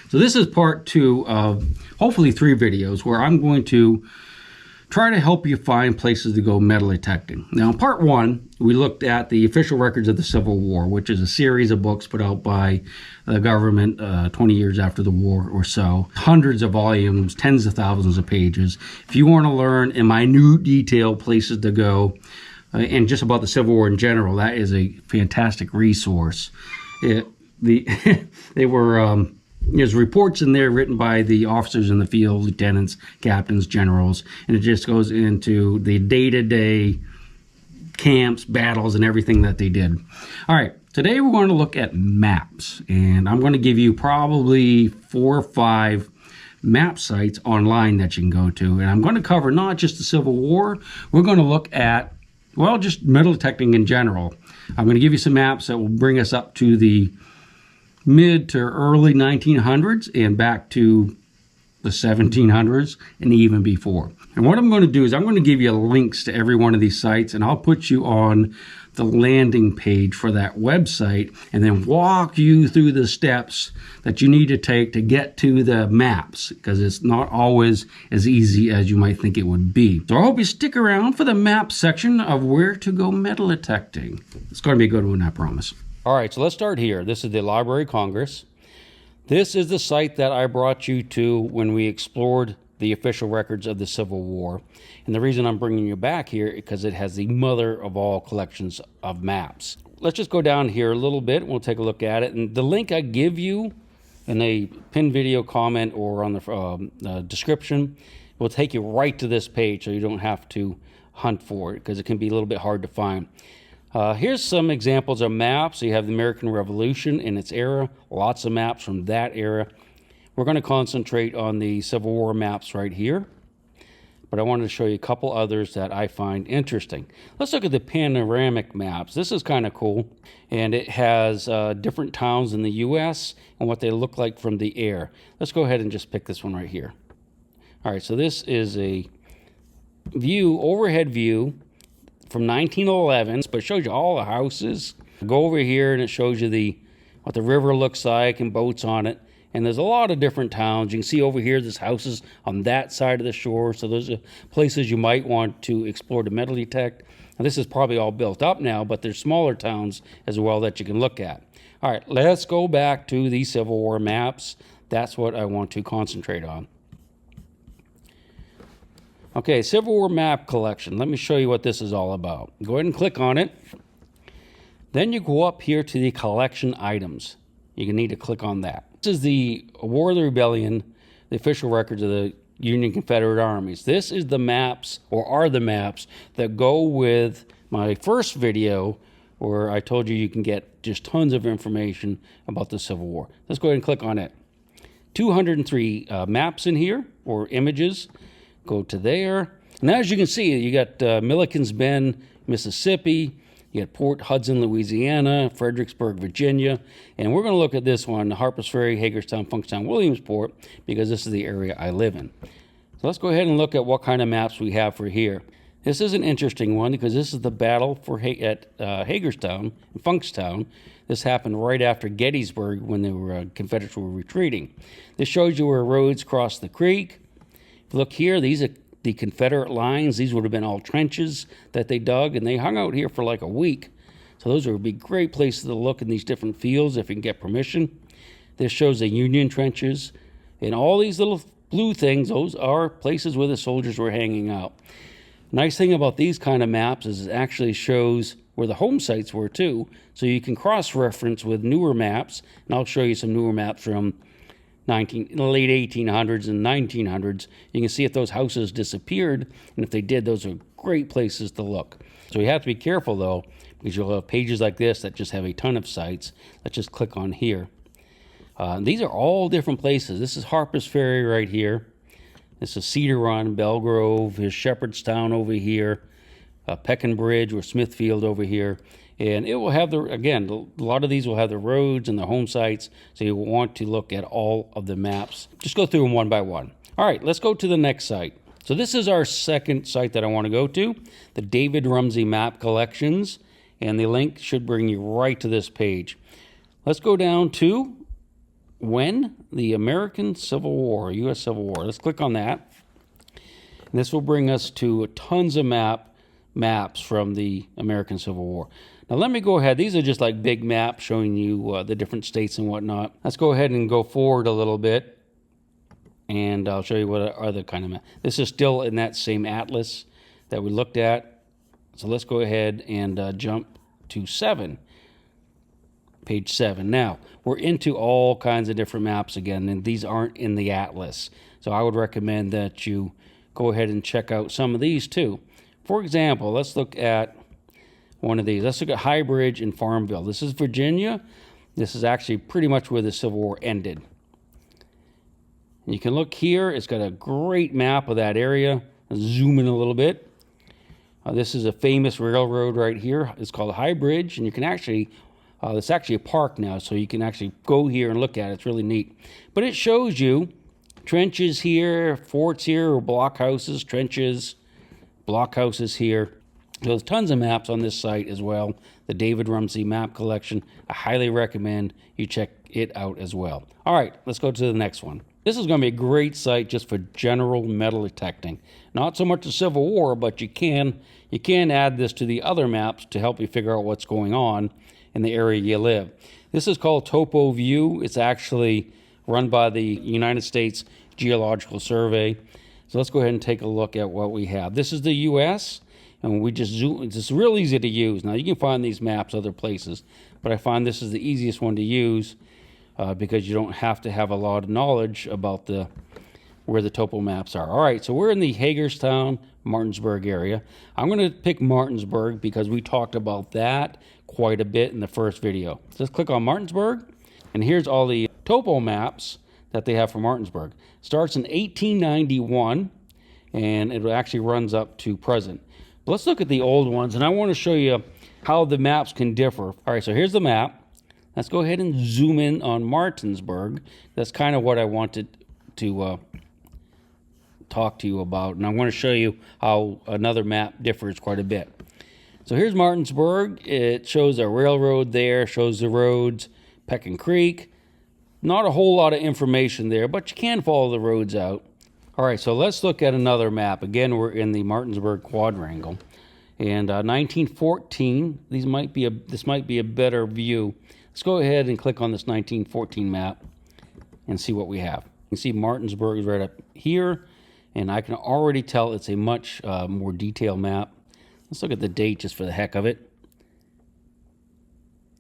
So this is part 2 of hopefully 3 videos where I'm going to try to help you find places to go metal detecting. Now in part 1, we looked at the official records of the Civil War, which is a series of books put out by the government 20 years after the war or so. Hundreds of volumes, tens of thousands of pages. If you want to learn in minute detail places to go, and just about the Civil War in general, that is a fantastic resource. There's reports in there written by the officers in the field, lieutenants, captains, generals, and it just goes into the day-to-day camps, battles, and everything that they did. All right, today we're going to look at maps, and I'm going to give you probably 4 or 5 map sites online that you can go to, and I'm going to cover not just the Civil War. We're going to look at, well, just metal detecting in general. I'm going to give you some maps that will bring us up to the mid to early 1900s and back to the 1700s and even before. And what I'm going to do is I'm going to give you links to every one of these sites, and I'll put you on the landing page for that website and then walk you through the steps that you need to take to get to the maps, because it's not always as easy as you might think it would be. So I hope you stick around for the map section of where to go metal detecting. It's going to be a good one, I promise. All right, so let's start here. This is the Library of Congress. This is the site that I brought you to when we explored the official records of the Civil War. And the reason I'm bringing you back here is because it has the mother of all collections of maps. Let's just go down here a little bit and we'll take a look at it. And the link I give you in a pinned video comment or on the description will take you right to this page, so you don't have to hunt for it, because it can be a little bit hard to find. Here's some examples of maps. You have the American Revolution in its era, lots of maps from that era. We're going to concentrate on the Civil War maps right here, but I wanted to show you a couple others that I find interesting. Let's look at the panoramic maps. This is kind of cool, and it has different towns in the U.S. and what they look like from the air. Let's go ahead and just pick this one right here. All right, so this is a view, overhead view from 1911, but it shows you all the houses. Go over here and it shows you what the river looks like and boats on it. And there's a lot of different towns. You can see over here there's houses on that side of the shore. So those are places you might want to explore to metal detect. Now this is probably all built up now, but there's smaller towns as well that you can look at. All right, let's go back to the Civil War maps. That's what I want to concentrate on. Okay, Civil War map collection. Let me show you what this is all about. Go ahead and click on it. Then you go up here to the collection items. You need to click on that. This is the War of the Rebellion, the official records of the Union Confederate armies. This is the maps, or are the maps, that go with my first video where I told you can get just tons of information about the Civil War. Let's go ahead and click on it. 203 maps in here, or images. Go to there. And as you can see, you got Milliken's Bend, Mississippi. You got Port Hudson, Louisiana, Fredericksburg, Virginia. And we're going to look at this one, Harpers Ferry, Hagerstown, Funkstown, Williamsport, because this is the area I live in. So let's go ahead and look at what kind of maps we have for here. This is an interesting one because this is the battle at Hagerstown and Funkstown. This happened right after Gettysburg when the Confederates were retreating. This shows you where roads cross the creek. Look here, these are the Confederate lines. These would have been all trenches that they dug, and they hung out here for like a week. So those would be great places to look in these different fields if you can get permission. This shows the Union trenches. And all these little blue things, those are places where the soldiers were hanging out. Nice thing about these kind of maps is it actually shows where the home sites were too. So you can cross-reference with newer maps, and I'll show you some newer maps from late 1800s and 1900s. You can see if those houses disappeared, and if they did, those are great places to look. So you have to be careful though, because you'll have pages like this that just have a ton of sites. Let's just click on here. These are all different places. This is Harpers Ferry right here. This is Cedar Run, Belgrove, here's Shepherdstown over here, Pecken Bridge or Smithfield over here. And it will have again, a lot of these will have the roads and the home sites, so you will want to look at all of the maps. Just go through them one by one. All right, let's go to the next site. So this is our second site that I want to go to, the David Rumsey Map Collections, and the link should bring you right to this page. Let's go down to when the American Civil War, U.S. Civil War. Let's click on that. And this will bring us to tons of maps from the American Civil War. Now let me go ahead. These are just like big maps showing you the different states and whatnot. Let's go ahead and go forward a little bit, and I'll show you what other kind of map. This is still in that same atlas that we looked at. So let's go ahead and jump to 7. Page 7. Now, we're into all kinds of different maps again, and these aren't in the atlas. So I would recommend that you go ahead and check out some of these too. For example, let's look at one of these. Let's look at High Bridge in Farmville. This is Virginia. This is actually pretty much where the Civil War ended. And you can look here. It's got a great map of that area. Let's zoom in a little bit. This is a famous railroad right here. It's called High Bridge, and you can actually it's actually a park now, so you can actually go here and look at it. It's really neat. But it shows you trenches here, forts here, or blockhouses, trenches, blockhouses here. So there's tons of maps on this site as well. The David Rumsey map collection. I highly recommend you check it out as well. All right, let's go to the next one. This is going to be a great site just for general metal detecting. Not so much the Civil War, but you can add this to the other maps to help you figure out what's going on in the area you live. This is called TopoView. It's actually run by the United States Geological Survey. So let's go ahead and take a look at what we have. This is the U.S., and we just zoom. It's real easy to use. Now, you can find these maps other places, but I find this is the easiest one to use because you don't have to have a lot of knowledge about where the topo maps are. All right, so we're in the Hagerstown, Martinsburg area. I'm going to pick Martinsburg because we talked about that quite a bit in the first video. So let's click on Martinsburg, and here's all the topo maps that they have for Martinsburg. Starts in 1891, and it actually runs up to present. But let's look at the old ones, and I want to show you how the maps can differ. All right, so here's the map. Let's go ahead and zoom in on Martinsburg. That's kind of what I wanted to talk to you about, and I want to show you how another map differs quite a bit. So here's Martinsburg. It shows a railroad there, shows the roads, Peckin Creek. Not a whole lot of information there, but you can follow the roads out. All right, so let's look at another map. Again, we're in the Martinsburg Quadrangle. And 1914, this might be a better view. Let's go ahead and click on this 1914 map and see what we have. You can see Martinsburg is right up here, and I can already tell it's a much more detailed map. Let's look at the date just for the heck of it.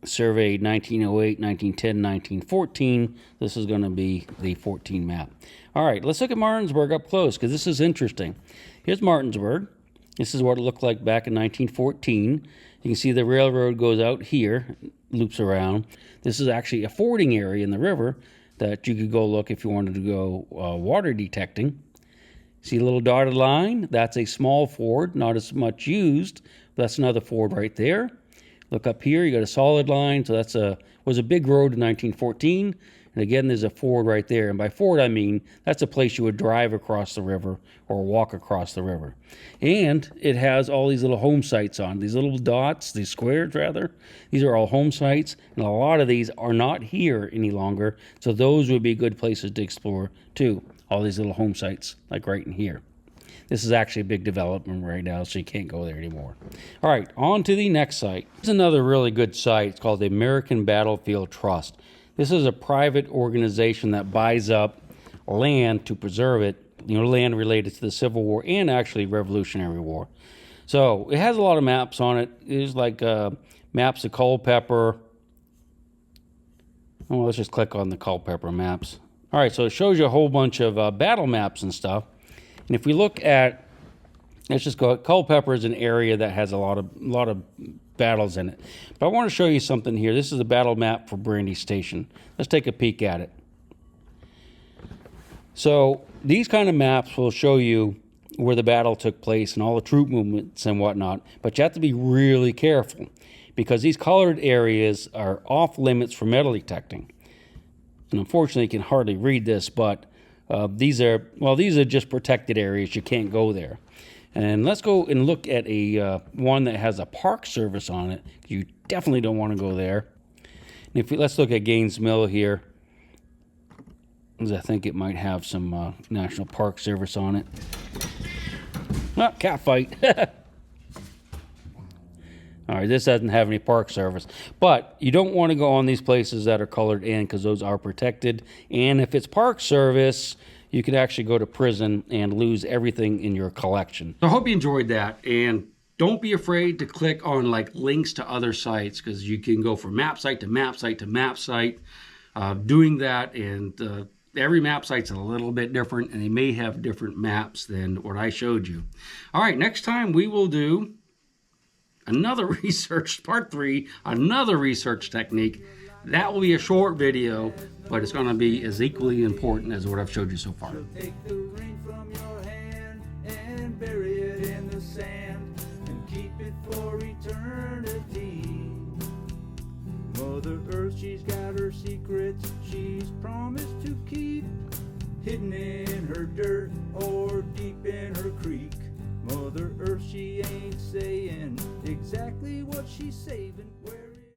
Surveyed 1908, 1910, 1914. This is going to be the 14 map. All right, let's look at Martinsburg up close because this is interesting. Here's Martinsburg. This is what it looked like back in 1914. You can see the railroad goes out here, loops around. This is actually a fording area in the river that you could go look if you wanted to go water detecting. See a little dotted line? That's a small ford, not as much used. But that's another ford right there. Look up here, you got a solid line. So that's was a big road in 1914. And again, there's a ford right there. And by ford, I mean that's a place you would drive across the river or walk across the river. And it has all these little home sites on. These little dots, these squares rather, these are all home sites. And a lot of these are not here any longer. So those would be good places to explore too. All these little home sites, like right in here. This is actually a big development right now, so you can't go there anymore. All right, on to the next site. It's another really good site. It's called the American Battlefield Trust. This is a private organization that buys up land to preserve it, land related to the Civil War and actually Revolutionary War. So it has a lot of maps on it. There's like maps of Culpeper. Well, let's just click on the Culpeper maps. All right, so it shows you a whole bunch of battle maps and stuff. And if we look at, let's just go, Culpeper is an area that has a lot of battles in it. But I want to show you something here. This is a battle map for Brandy Station. Let's take a peek at it. So these kind of maps will show you where the battle took place and all the troop movements and whatnot. But you have to be really careful because these colored areas are off limits for metal detecting. And unfortunately, you can hardly read this, but these are just protected areas. You can't go there. And let's go and look at a one that has a park service on it. You definitely don't want to go there. And let's look at Gaines Mill here. As I think it might have some National Park Service on it. Ah, cat fight. All right, this doesn't have any Park Service. But you don't want to go on these places that are colored in because those are protected. And if it's Park Service, you could actually go to prison and lose everything in your collection. So I hope you enjoyed that. And don't be afraid to click on like links to other sites, because you can go from map site to map site to map site doing that. And every map site's a little bit different, and they may have different maps than what I showed you. All right, next time we will do another research, part 3, another research technique. That will be a short video, but it's going to be as equally important as what I've showed you so far. Take the ring from your hand and bury it in the sand and keep it for eternity. Mother Earth, she's got her secrets she's promised to keep, hidden in her dirt or deep in her creek. Mother Earth, she ain't saying exactly what she's saving. Where